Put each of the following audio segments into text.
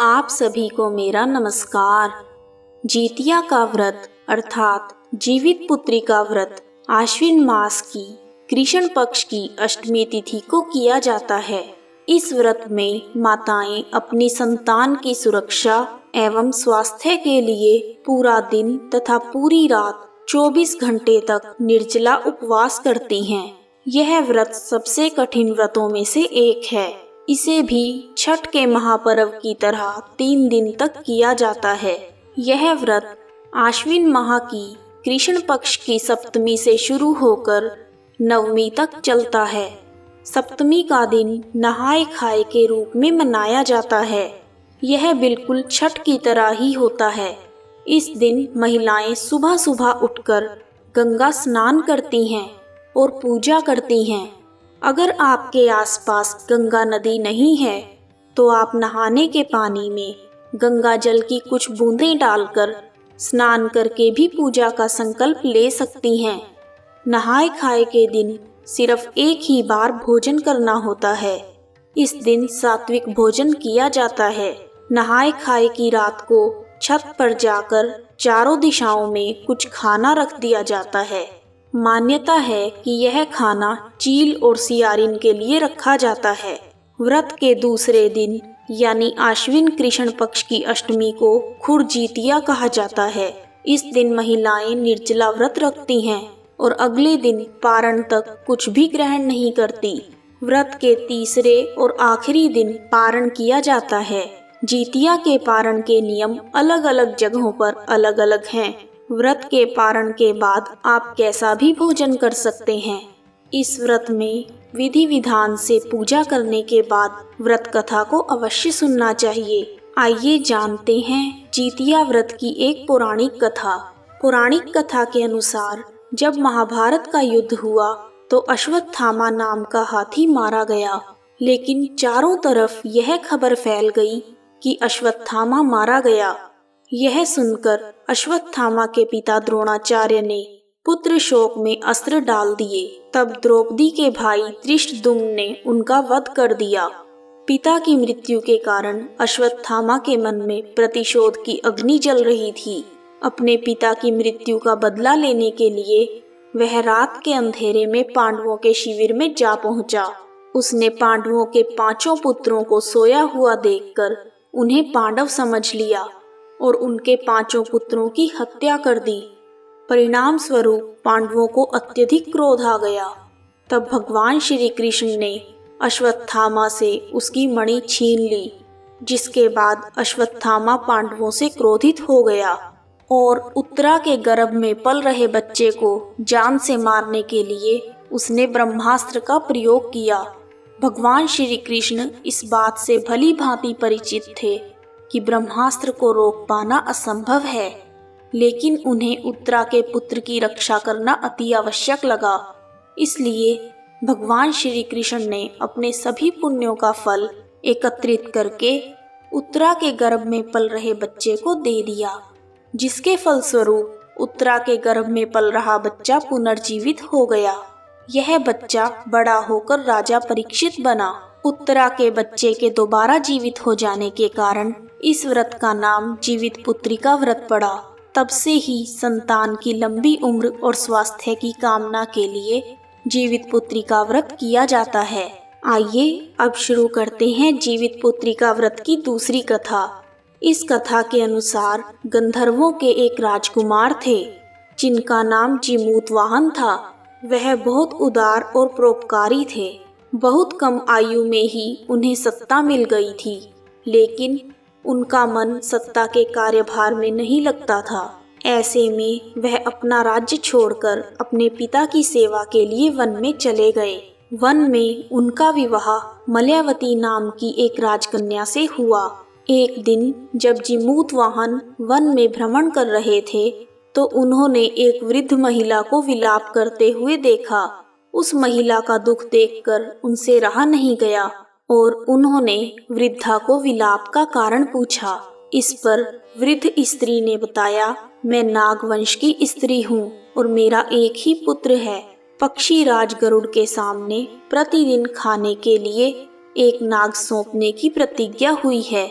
आप सभी को मेरा नमस्कार। जीतिया का व्रत अर्थात जीवित पुत्री का व्रत आश्विन मास की कृष्ण पक्ष की अष्टमी तिथि को किया जाता है। इस व्रत में माताएं अपनी संतान की सुरक्षा एवं स्वास्थ्य के लिए पूरा दिन तथा पूरी रात 24 घंटे तक निर्जला उपवास करती हैं। यह व्रत सबसे कठिन व्रतों में से एक है। इसे भी छठ के महापर्व की तरह 3 दिन तक किया जाता है। यह व्रत आश्विन माह की कृष्ण पक्ष की सप्तमी से शुरू होकर नवमी तक चलता है। सप्तमी का दिन नहाए खाए के रूप में मनाया जाता है। यह बिल्कुल छठ की तरह ही होता है। इस दिन महिलाएं सुबह सुबह उठकर गंगा स्नान करती हैं और पूजा करती हैं। अगर आपके आसपास गंगा नदी नहीं है तो आप नहाने के पानी में गंगा जल की कुछ बूंदें डालकर स्नान करके भी पूजा का संकल्प ले सकती हैं। नहाए खाए के दिन सिर्फ एक ही बार भोजन करना होता है। इस दिन सात्विक भोजन किया जाता है। नहाए खाए की रात को छत पर जाकर चारों दिशाओं में कुछ खाना रख दिया जाता है। मान्यता है कि यह खाना चील और सियारिन के लिए रखा जाता है। व्रत के दूसरे दिन यानी आश्विन कृष्ण पक्ष की अष्टमी को खुरजीतिया कहा जाता है। इस दिन महिलाएं निर्जला व्रत रखती हैं और अगले दिन पारण तक कुछ भी ग्रहण नहीं करती। व्रत के तीसरे और आखिरी दिन पारण किया जाता है। जीतिया के पारण के नियम अलग अलग जगहों पर अलग अलग हैं। व्रत के पारण के बाद आप कैसा भी भोजन कर सकते हैं। इस व्रत में विधि विधान से पूजा करने के बाद व्रत कथा को अवश्य सुनना चाहिए। आइए जानते हैं जीतिया व्रत की एक पौराणिक कथा। पौराणिक कथा के अनुसार जब महाभारत का युद्ध हुआ तो अश्वत्थामा नाम का हाथी मारा गया, लेकिन चारों तरफ यह खबर फैल गई कि अश्वत्थामा मारा गया। यह सुनकर अश्वत्थामा के पिता द्रोणाचार्य ने पुत्र शोक में अस्त्र डाल दिए। तब द्रौपदी के भाई धृष्टद्युम्न ने उनका वध कर दिया। पिता की मृत्यु के कारण अश्वत्थामा के मन में प्रतिशोध की अग्नि जल रही थी। अपने पिता की मृत्यु का बदला लेने के लिए वह रात के अंधेरे में पांडवों के शिविर में जा पहुंचा। उसने पांडवों के 5 पुत्रों को सोया हुआ देखकर उन्हें पांडव समझ लिया और उनके 5 पुत्रों की हत्या कर दी। परिणाम स्वरूप पांडवों को अत्यधिक क्रोध आ गया। तब भगवान श्री कृष्ण ने अश्वत्थामा से उसकी मणि छीन ली, जिसके बाद अश्वत्थामा पांडवों से क्रोधित हो गया और उत्तरा के गर्भ में पल रहे बच्चे को जान से मारने के लिए उसने ब्रह्मास्त्र का प्रयोग किया। भगवान श्री कृष्ण इस बात से भली भांति परिचित थे कि ब्रह्मास्त्र को रोक पाना असंभव है, लेकिन उन्हें उत्तरा के पुत्र की रक्षा करना अति आवश्यक लगा। इसलिए भगवान श्री कृष्ण ने अपने सभी पुण्यों का फल एकत्रित करके उत्तरा के गर्भ में पल रहे बच्चे को दे दिया, जिसके फलस्वरूप उत्तरा के गर्भ में पल रहा बच्चा पुनर्जीवित हो गया। यह बच्चा बड़ा होकर राजा परीक्षित बना। उत्तरा के बच्चे के दोबारा जीवित हो जाने के कारण इस व्रत का नाम जीवित पुत्री का व्रत पड़ा। तब से ही संतान की लंबी उम्र और स्वास्थ्य की कामना के लिए जीवित पुत्री का व्रत किया जाता है। आइए अब शुरू करते हैं जीवित पुत्री का व्रत की दूसरी कथा। इस कथा के अनुसार गंधर्वों के एक राजकुमार थे जिनका नाम जीमूतवाहन था। वह बहुत उदार और परोपकारी थे। बहुत कम आयु में ही उन्हें सत्ता मिल गई थी, लेकिन उनका मन सत्ता के कार्यभार में नहीं लगता था। ऐसे में वह अपना राज्य छोड़कर अपने पिता की सेवा के लिए वन में चले गए। वन में उनका विवाह मलयावती नाम की एक राजकन्या से हुआ। एक दिन जब जीमूतवाहन वन में भ्रमण कर रहे थे तो उन्होंने एक वृद्ध महिला को विलाप करते हुए देखा। उस महिला का दुख देखकर उनसे रहा नहीं गया और उन्होंने वृद्धा को विलाप का कारण पूछा। इस पर वृद्ध स्त्री ने बताया, मैं नागवंश की स्त्री हूँ और मेरा एक ही पुत्र है। पक्षी राज गरुड़ के सामने प्रतिदिन खाने के लिए एक नाग सौंपने की प्रतिज्ञा हुई है।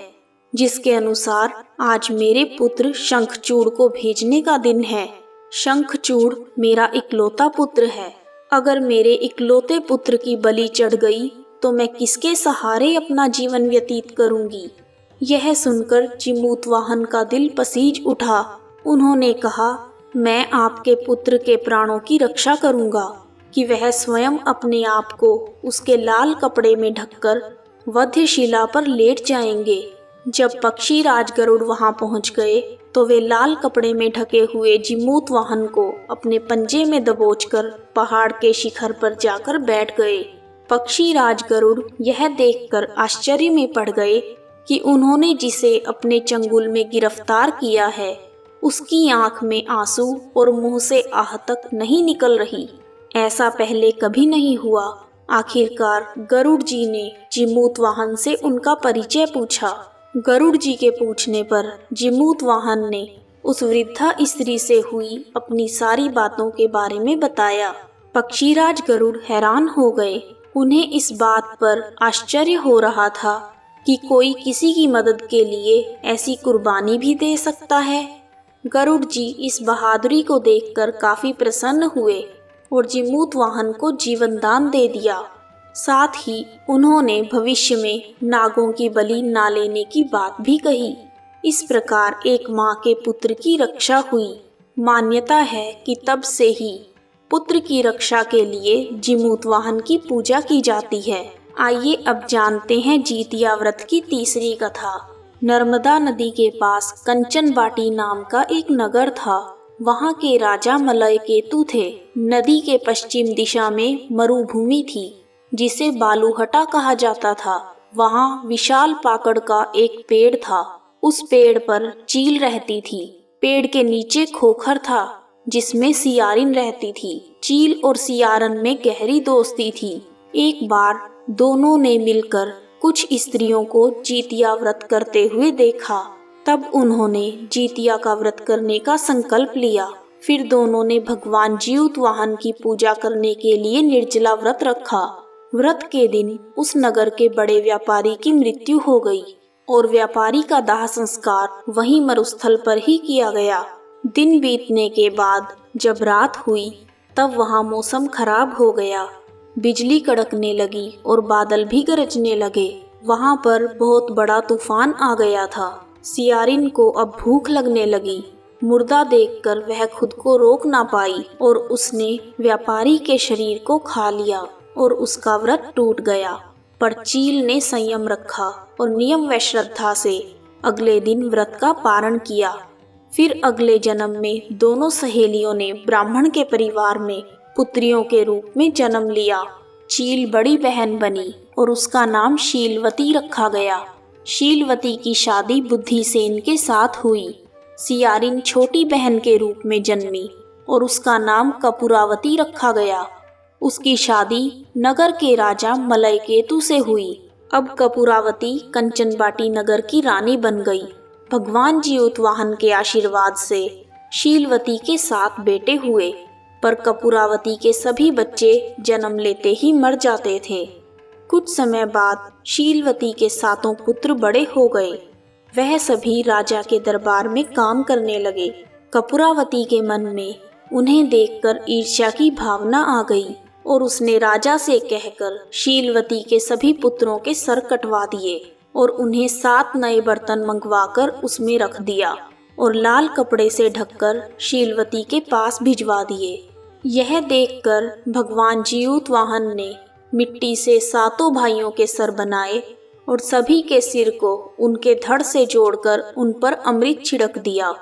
जिसके अनुसार आज मेरे पुत्र शंखचूड़ को भेजने का दिन है। शंखचूड़ मेरा इकलौता पुत्र है। अगर मेरे इकलौते पुत्र की बलि चढ़ गई तो मैं किसके सहारे अपना जीवन व्यतीत करूंगी। यह सुनकर जिमूतवाहन का दिल पसीज उठा। उन्होंने कहा, मैं आपके पुत्र के प्राणों की रक्षा करूंगा कि वह स्वयं अपने आप को उसके लाल कपड़े में ढककर वध्यशिला पर लेट जाएंगे। जब पक्षी राज गरुड़ वहां पहुंच गए तो वे लाल कपड़े में ढके हुए जिमूतवाहन को अपने पंजे में दबोचकर पहाड़ के शिखर पर जाकर बैठ गए। पक्षी राज गरुड़ यह देखकर आश्चर्य में पड़ गए कि उन्होंने जिसे अपने चंगुल में गिरफ्तार किया है उसकी आंख में आंसू और मुंह से आह तक नहीं निकल रही। ऐसा पहले कभी नहीं हुआ। आखिरकार गरुड़ जी ने जिमूतवाहन से उनका परिचय पूछा। गरुड़ जी के पूछने पर जिमूतवाहन ने उस वृद्धा स्त्री से हुई अपनी सारी बातों के बारे में बताया। पक्षीराज गरुड़ हैरान हो गए। उन्हें इस बात पर आश्चर्य हो रहा था कि कोई किसी की मदद के लिए ऐसी कुर्बानी भी दे सकता है। गरुड़ जी इस बहादुरी को देखकर काफी प्रसन्न हुए और जिमूतवाहन को जीवन दान दे दिया। साथ ही उन्होंने भविष्य में नागों की बलि ना लेने की बात भी कही। इस प्रकार एक माँ के पुत्र की रक्षा हुई। मान्यता है कि तब से ही पुत्र की रक्षा के लिए जिमूतवाहन की पूजा की जाती है। आइए अब जानते हैं जीतिया व्रत की तीसरी कथा। नर्मदा नदी के पास कंचनबाटी नाम का एक नगर था। वहाँ के राजा मलय केतु थे। नदी के पश्चिम दिशा में मरुभूमि थी जिसे बालूहटा कहा जाता था। वहाँ विशाल पाकड़ का एक पेड़ था। उस पेड़ पर चील रहती थी। पेड़ के नीचे खोखर था जिसमें सियारिन रहती थी। चील और सियारन में गहरी दोस्ती थी। एक बार दोनों ने मिलकर कुछ स्त्रियों को जीतिया व्रत करते हुए देखा। तब उन्होंने जीतिया का व्रत करने का संकल्प लिया। फिर दोनों ने भगवान जिमूतवाहन की पूजा करने के लिए निर्जला व्रत रखा। व्रत के दिन उस नगर के बड़े व्यापारी की मृत्यु हो गई और व्यापारी का दाह संस्कार वहीं मरुस्थल पर ही किया गया। दिन बीतने के बाद जब रात हुई तब वहाँ मौसम खराब हो गया। बिजली कड़कने लगी और बादल भी गरजने लगे। वहाँ पर बहुत बड़ा तूफान आ गया था। सियारिन को अब भूख लगने लगी। मुर्दा देखकर वह खुद को रोक ना पाई और उसने व्यापारी के शरीर को खा लिया और उसका व्रत टूट गया। पर चील ने संयम रखा और नियम व श्रद्धा से अगले दिन व्रत का पारण किया। फिर अगले जन्म में दोनों सहेलियों ने ब्राह्मण के परिवार में पुत्रियों के रूप में जन्म लिया। चील बड़ी बहन बनी और उसका नाम शीलवती रखा गया। शीलवती की शादी बुद्धिसेन के साथ हुई। सियारिन छोटी बहन के रूप में जन्मी और उसका नाम कपूरावती रखा गया। उसकी शादी नगर के राजा मलय केतु से हुई। अब कपूरावती कंचनबाटी नगर की रानी बन गई। भगवान जिमूतवाहन के आशीर्वाद से शीलवती के 7 बेटे हुए, पर कपूरावती के सभी बच्चे जन्म लेते ही मर जाते थे। कुछ समय बाद शीलवती के 7 पुत्र बड़े हो गए। वह सभी राजा के दरबार में काम करने लगे। कपूरावती के मन में उन्हें देखकर ईर्ष्या की भावना आ गई और उसने राजा से कहकर शीलवती के सभी पुत्रों के सर कटवा दिए और उन्हें 7 नए बर्तन मंगवाकर उसमें रख दिया और लाल कपड़े से ढककर शीलवती के पास भिजवा दिए। यह देखकर भगवान जिमूतवाहन ने मिट्टी से 7 भाइयों के सर बनाए और सभी के सिर को उनके धड़ से जोड़कर उन पर अमृत छिड़क दिया,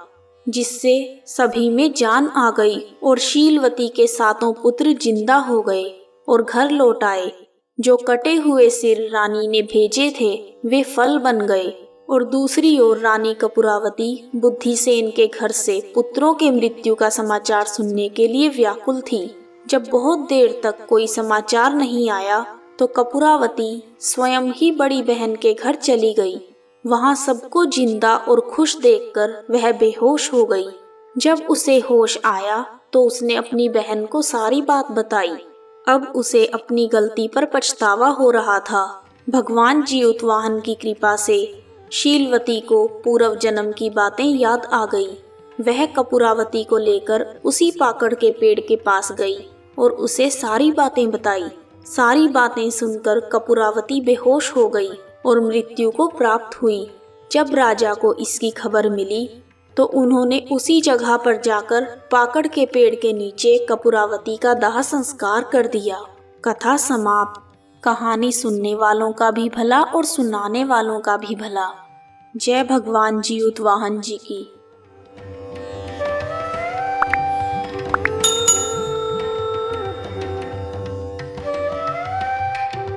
जिससे सभी में जान आ गई और शीलवती के 7 पुत्र जिंदा हो गए और घर लौट आए। जो कटे हुए सिर रानी ने भेजे थे वे फल बन गए और दूसरी ओर रानी कपूरावती बुद्धिसेन के घर से पुत्रों के मृत्यु का समाचार सुनने के लिए व्याकुल थी। जब बहुत देर तक कोई समाचार नहीं आया तो कपूरावती स्वयं ही बड़ी बहन के घर चली गई। वहां सबको जिंदा और खुश देखकर वह बेहोश हो गई। जब उसे होश आया तो उसने अपनी बहन को सारी बात बताई। अब उसे अपनी गलती पर पछतावा हो रहा था। भगवान जिमूतवाहन की कृपा से शीलवती को पूर्व जन्म की बातें याद आ गई। वह कपूरावती को लेकर उसी पाकड़ के पेड़ के पास गई और उसे सारी बातें बताई। सारी बातें सुनकर कपूरावती बेहोश हो गई और मृत्यु को प्राप्त हुई। जब राजा को इसकी खबर मिली तो उन्होंने उसी जगह पर जाकर पाकड़ के पेड़ के नीचे कपूरावती का दाह संस्कार कर दिया। कथा समाप्त। कहानी सुनने वालों का भी भला और सुनाने वालों का भी भला। जय भगवान जीउतवाहन जी की।